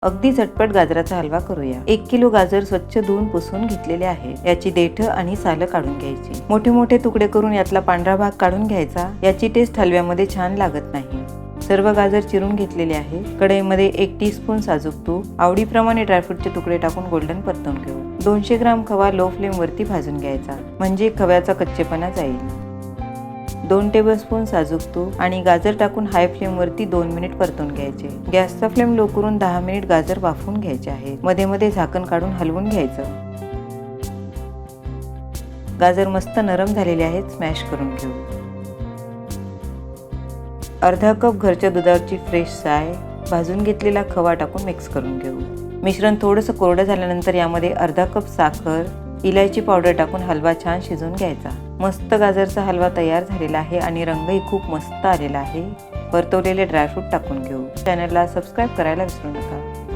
अगदी झटपट गाजराचा हलवा करूया। 1 किलो गाजर स्वच्छ धुवून पुसून घेतलेले आहे। याची देठ आणि सालं काढून घ्यायची। मोठे मोठे तुकडे करून यातला पांढरा भाग काढून घ्यायचा। याची टेस्ट हलव्यामध्ये छान लागत नाही। सर्व गाजर चिरून घेतलेले आहे। कढईमध्ये 1 टीस्पून साजूक तूप, आवडीप्रमाणे ड्रायफ्रूटचे तुकडे टाकून गोल्डन परतून घेऊ। 200 ग्राम खवा लो फ्लेम वरती भाजून घ्यायचा, म्हणजे खव्याचा कच्चेपणा जाईल। 2 टेबलस्पून साजूक तूप आणि गाजर टाकून हाय फ्लेम वरती 2 मिनिट परतून घ्यायचे। गॅसचा फ्लेम लो करून 10 मिनिट गाजर वाफवून घ्यायचे आहे। मध्ये मध्ये झाकण काढून हलवून घ्यायचं। गाजर मस्त नरम झालेले आहेत, स्मॅश करून घेऊ। अर्धा कप घरच्या दुधावरची फ्रेश साय, भाजून घेतलेला खवा टाकून मिक्स करून घेऊ। मिश्रण थोडंसं कोरडं झाल्यानंतर यामध्ये अर्धा कप साखर, इलायची पावडर टाकून हलवा छान शिजवून घ्यायचा। मस्त गाजरचा हलवा तयार झालेला आहे आणि रंगही खूप मस्त आलेला आहे। परतवलेले ड्रायफ्रूट टाकून घेऊ। चॅनलला सबस्क्राईब करायला विसरू नका।